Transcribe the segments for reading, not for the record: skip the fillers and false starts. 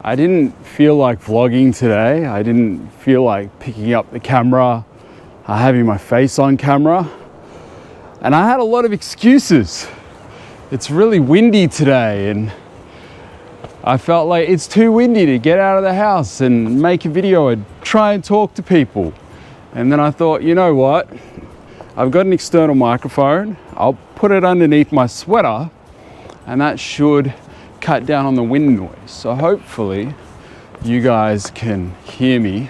I didn't feel like vlogging today. I didn't feel like picking up the camera, having my face on camera. And I had a lot of excuses. It's really windy today and I felt like it's too windy to get out of the house and make a video and try and talk to people. And then I thought, you know what? I've got an external microphone. I'll put it underneath my sweater and that should cut down on the wind noise. So hopefully you guys can hear me.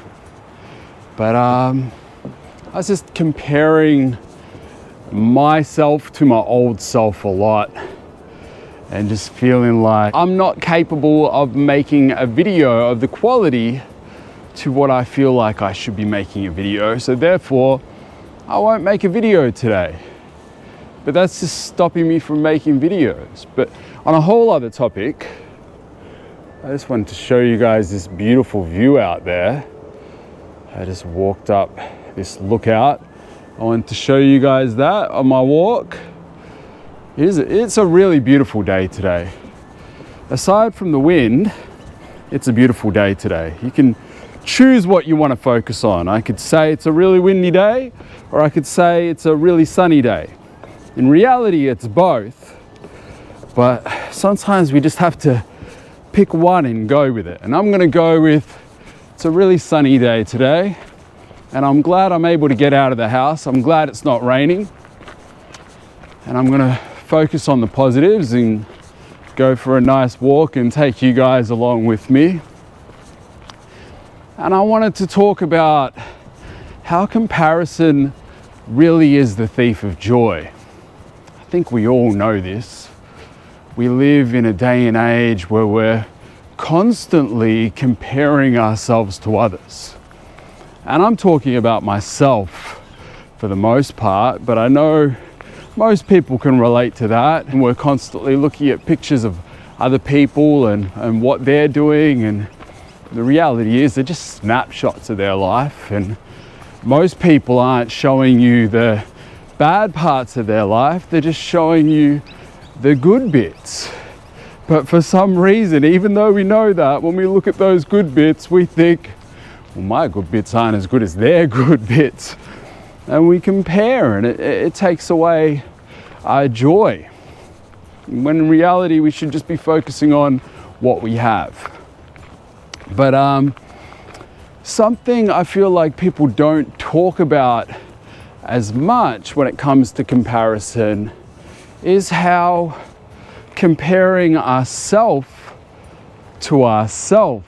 But I was just comparing myself to my old self a lot and just feeling like I'm not capable of making a video of the quality to what I feel like I should be making a video. So therefore, I won't make a video today. But that's just stopping me from making videos. But on a whole other topic, I just wanted to show you guys this beautiful view out there. I just walked up this lookout. I wanted to show you guys that on my walk. It's a really beautiful day today. Aside from the wind, it's a beautiful day today. You can choose what you want to focus on. I could say it's a really windy day, or I could say it's a really sunny day. In reality, it's both, but sometimes we just have to pick one and go with it. And I'm gonna go with, it's a really sunny day today, and I'm glad I'm able to get out of the house. I'm glad it's not raining, and I'm gonna focus on the positives and go for a nice walk and take you guys along with me. And I wanted to talk about how comparison really is the thief of joy. I think we all know this. We live in a day and age where we're constantly comparing ourselves to others. And I'm talking about myself for the most part, but I know most people can relate to that. And we're constantly looking at pictures of other people and what they're doing. And the reality is they're just snapshots of their life. And most people aren't showing you the bad parts of their life, they're just showing you the good bits. But for some reason, even though we know that, when we look at those good bits, we think, well, my good bits aren't as good as their good bits. And we compare, and it takes away our joy. When in reality, we should just be focusing on what we have. But something I feel like people don't talk about as much when it comes to comparison is how comparing ourselves to ourselves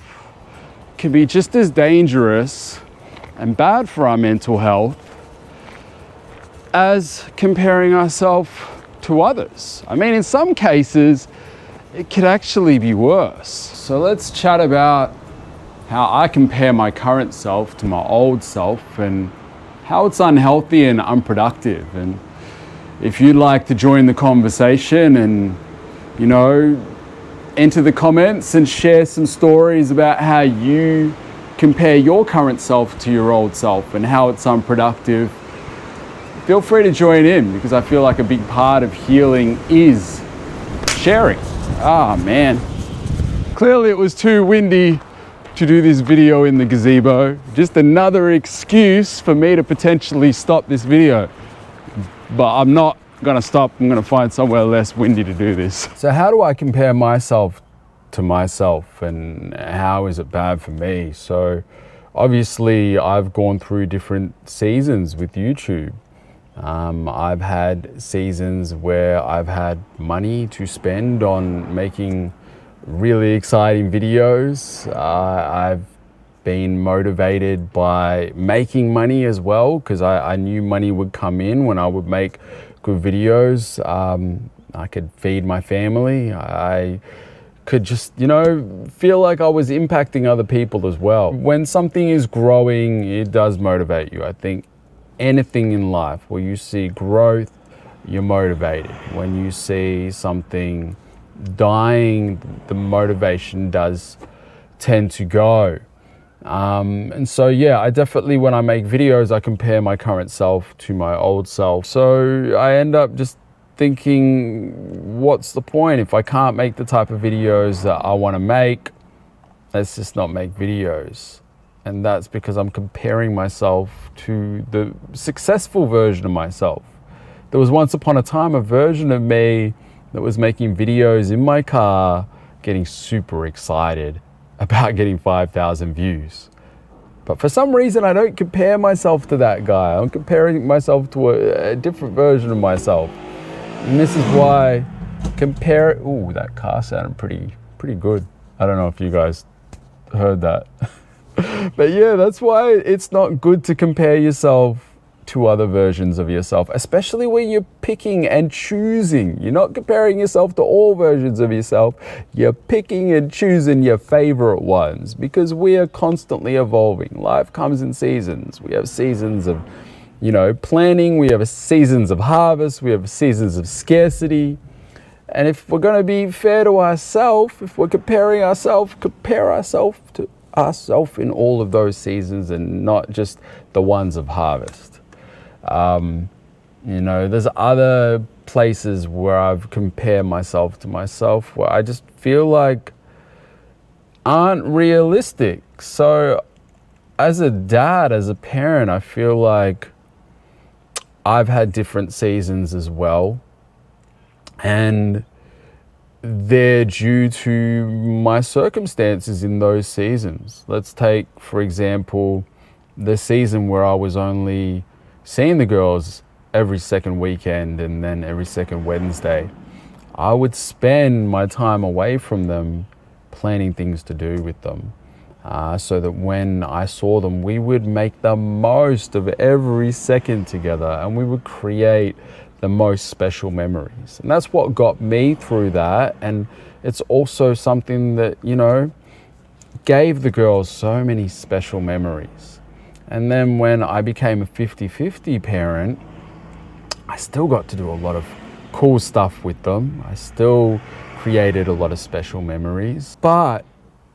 can be just as dangerous and bad for our mental health as comparing ourselves to others. I mean, in some cases, it could actually be worse. So let's chat about how I compare my current self to my old self and how it's unhealthy and unproductive. And if you'd like to join the conversation and, you know, enter the comments and share some stories about how you compare your current self to your old self and how it's unproductive, feel free to join in, because I feel like a big part of healing is sharing. Ah, man. Clearly it was too windy to do this video in the gazebo. Just another excuse for me to potentially stop this video. But I'm not gonna stop. I'm gonna find somewhere less windy to do this. So how do I compare myself to myself, and how is it bad for me? So obviously I've gone through different seasons with YouTube. I've had seasons where I've had money to spend on making really exciting videos. I've been motivated by making money as well, because I knew money would come in when I would make good videos. I could feed my family. I could just, you know, feel like I was impacting other people as well. When something is growing, it does motivate you. I think anything in life where you see growth, you're motivated. When you see something dying, the motivation does tend to go. And so yeah, I definitely, when I make videos, I compare my current self to my old self. So I end up just thinking, what's the point if I can't make the type of videos that I want to make? let's just not make videos. And that's because I'm comparing myself to the successful version of myself. There was once upon a time a version of me that was making videos in my car, getting super excited about getting 5,000 views. But for some reason, I don't compare myself to that guy. I'm comparing myself to a different version of myself. And this is why ooh, that car sounded pretty good. I don't know if you guys heard that. But yeah, that's why it's not good to compare yourself to other versions of yourself, especially when you're picking and choosing. You're not comparing yourself to all versions of yourself. You're picking and choosing your favorite ones, because we are constantly evolving. Life comes in seasons. We have seasons of, planning. We have seasons of harvest. We have seasons of scarcity. And if we're going to be fair to ourselves, if we're comparing ourselves, compare ourselves to ourselves in all of those seasons and not just the ones of harvest. There's other places where I've compared myself to myself where I just feel like aren't realistic. So as a dad, as a parent, I feel like I've had different seasons as well. And they're due to my circumstances in those seasons. Let's take, for example, the season where I was only seeing the girls every second weekend and then every second Wednesday. I would spend my time away from them planning things to do with them, so that when I saw them, we would make the most of every second together and we would create the most special memories. And that's what got me through that. And it's also something that, gave the girls so many special memories. And then when I became a 50-50 parent, I still got to do a lot of cool stuff with them. I still created a lot of special memories. But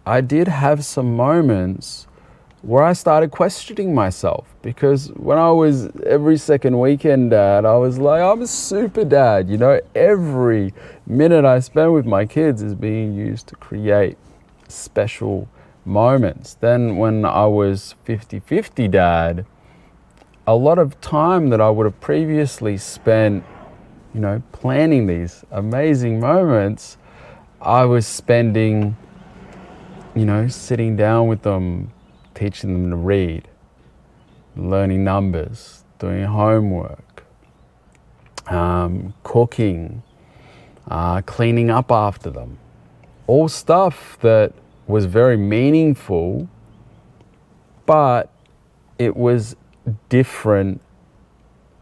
I did have some moments where I started questioning myself, because when I was every second weekend dad, I was like, I'm a super dad. Every minute I spend with my kids is being used to create special moments. Then when I was 50-50 dad, a lot of time that I would have previously spent, planning these amazing moments, I was spending, sitting down with them, teaching them to read, learning numbers, doing homework, cooking, cleaning up after them. All stuff that was very meaningful, but it was different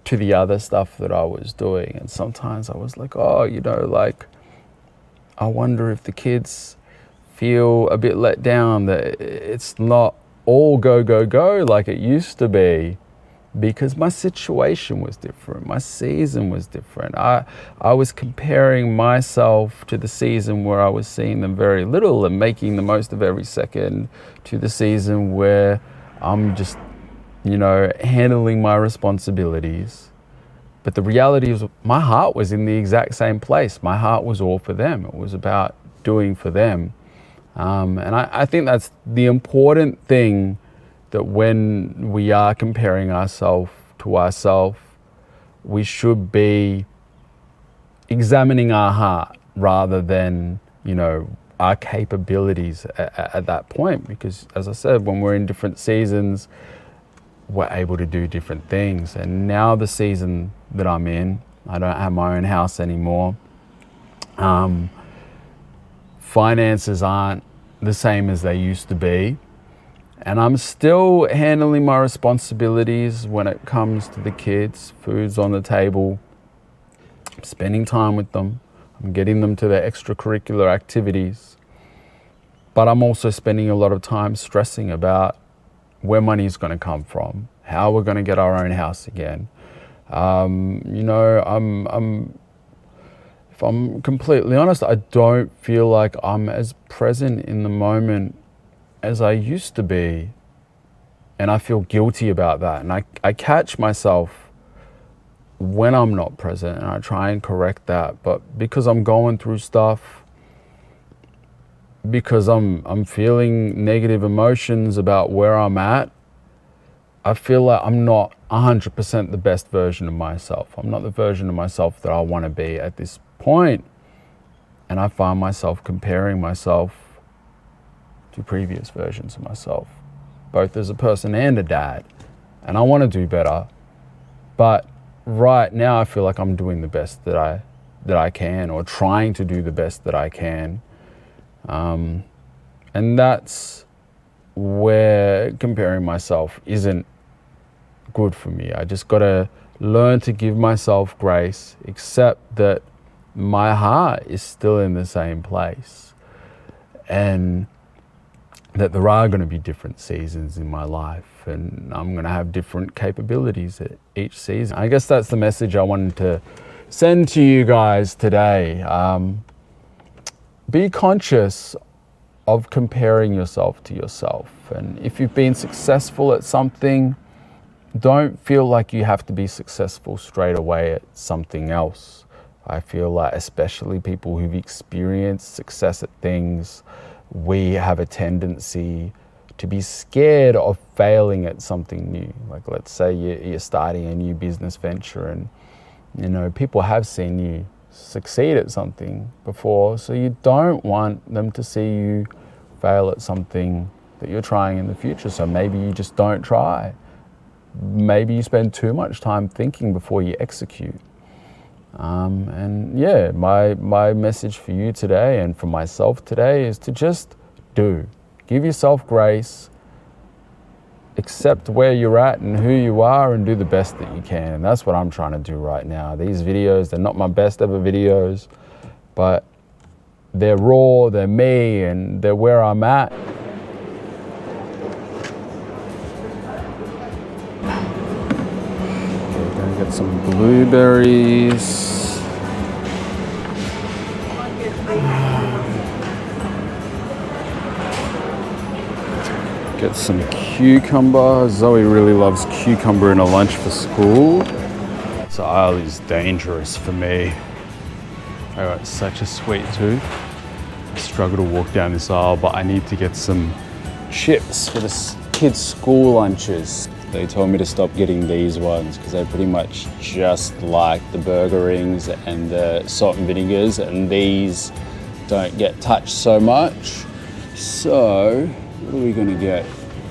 to the other stuff that I was doing. And sometimes I was like, I wonder if the kids feel a bit let down that it's not all go, go, go like it used to be, because my situation was different. My season was different. I was comparing myself to the season where I was seeing them very little and making the most of every second, to the season where I'm just, handling my responsibilities. But the reality is my heart was in the exact same place. My heart was all for them. It was about doing for them. And I think that's the important thing, that when we are comparing ourselves to ourselves, we should be examining our heart rather than, our capabilities at that point. Because as I said, when we're in different seasons, we're able to do different things. And now the season that I'm in, I don't have my own house anymore. Finances aren't the same as they used to be. And I'm still handling my responsibilities when it comes to the kids. Food's on the table. I'm spending time with them. I'm getting them to their extracurricular activities. But I'm also spending a lot of time stressing about where money's going to come from, how we're going to get our own house again. If I'm completely honest, I don't feel like I'm as present in the moment as I used to be. And I feel guilty about that. And I catch myself when I'm not present, and I try and correct that. But because I'm going through stuff, because I'm feeling negative emotions about where I'm at, I feel like I'm not 100% the best version of myself. I'm not the version of myself that I want to be at this point. And I find myself comparing myself to previous versions of myself, both as a person and a dad. And I want to do better. But right now I feel like I'm doing the best that I can, or trying to do the best that I can. And that's where comparing myself isn't good for me. I just got to learn to give myself grace, accept that my heart is still in the same place, and that there are going to be different seasons in my life, and I'm going to have different capabilities at each season. I guess that's the message I wanted to send to you guys today. Be conscious of comparing yourself to yourself. And if you've been successful at something, don't feel like you have to be successful straight away at something else. I feel like, especially people who've experienced success at things, we have a tendency to be scared of failing at something new. Like, let's say you're starting a new business venture, and you know, people have seen you succeed at something before, so you don't want them to see you fail at something that you're trying in the future. So maybe you just don't try. Maybe you spend too much time thinking before you execute. And yeah, my message for you today, and for myself today, is to just do. Give yourself grace, accept where you're at and who you are, and do the best that you can. And that's what I'm trying to do right now. These videos, they're not my best ever videos, but they're raw, they're me, and they're where I'm at. We're gonna get some blueberries. Get some cucumber. Zoe really loves cucumber in a lunch for school. This aisle is dangerous for me. I got such a sweet tooth. I struggle to walk down this aisle, but I need to get some chips for the kids' school lunches. They told me to stop getting these ones because they're pretty much just like the burger rings and the salt and vinegars, and these don't get touched so much. So what are we gonna get?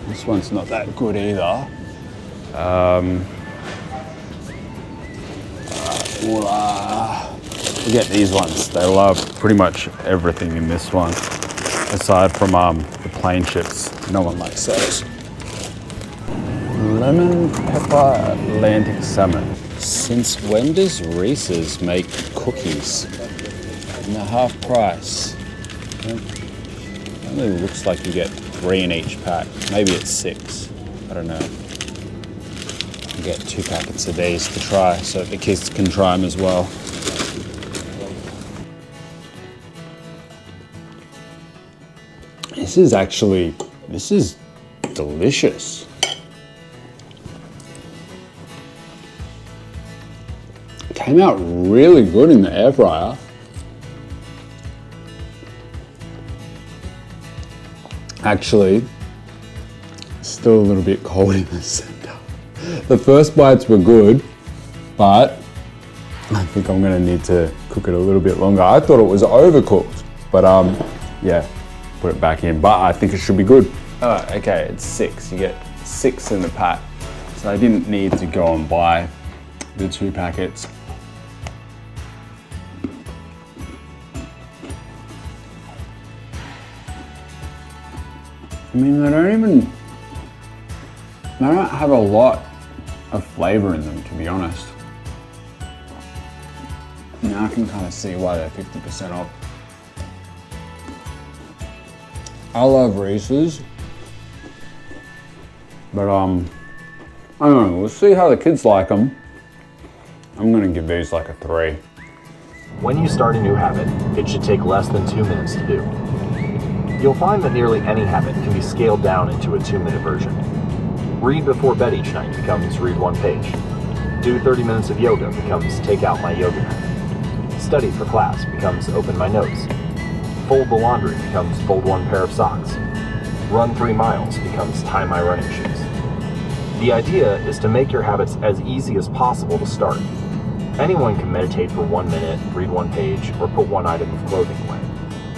This one's not that good either. We get these ones. They love pretty much everything in this one, aside from the plain chips. No one likes those. Lemon pepper Atlantic salmon. Since when does Reese's make cookies? And they're half price. It only looks like you get 3 in each pack. Maybe it's 6. I don't know. You get 2 packets of these to try, so the kids can try them as well. This is delicious. It came out really good in the air fryer. Actually, still a little bit cold in the center. The first bites were good, but I think I'm gonna need to cook it a little bit longer. I thought it was overcooked, but yeah, put it back in. But I think it should be good. Okay, it's 6. You get 6 in the pack. So I didn't need to go and buy the 2 packets. I mean, they don't have a lot of flavor in them, to be honest. Now I can kind of see why they're 50% off. I love Reese's, but I don't know, we'll see how the kids like them. I'm gonna give these like a 3. When you start a new habit, it should take less than 2 minutes to do. You'll find that nearly any habit can be scaled down into a 2-minute version. Read before bed each night becomes read 1 page. Do 30 minutes of yoga becomes take out my yoga mat. Study for class becomes open my notes. Fold the laundry becomes fold one pair of socks. Run 3 miles becomes tie my running shoes. The idea is to make your habits as easy as possible to start. Anyone can meditate for 1 minute, read 1 page, or put 1 item of clothing away.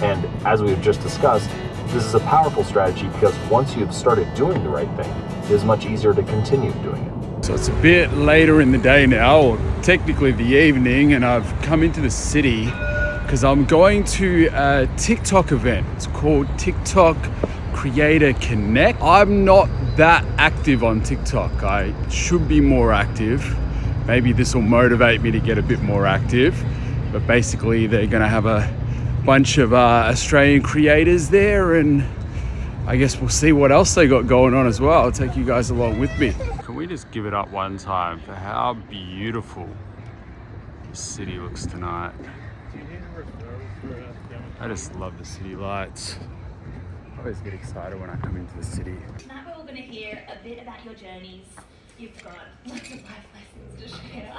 And as we've just discussed, this is a powerful strategy because once you've started doing the right thing, it is much easier to continue doing it. So it's a bit later in the day now, or technically the evening, and I've come into the city because I'm going to a TikTok event. It's called TikTok Creator Connect. I'm not that active on TikTok. I should be more active. Maybe this will motivate me to get a bit more active. But basically they're gonna have a bunch of Australian creators there, and I guess we'll see what else they got going on as well. I'll take you guys along with me. Can we just give it up one time for how beautiful the city looks tonight? I just love the city lights. I always get excited when I come into the city. Tonight we're all going to hear a bit about your journeys. You've got lots of life lessons to share.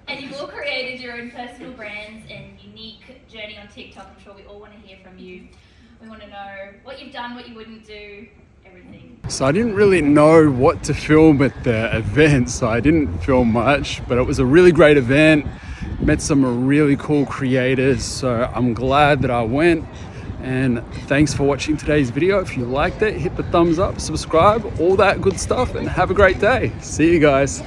And you've all created your own personal brands and unique journey on TikTok. I'm sure we all want to hear from you. We want to know what you've done, what you wouldn't do, everything. So I didn't really know what to film at the event, so I didn't film much, but it was a really great event. Met some really cool creators, so I'm glad that I went. And thanks for watching today's video. If you liked it, hit the thumbs up, subscribe, all that good stuff, and have a great day. See you guys.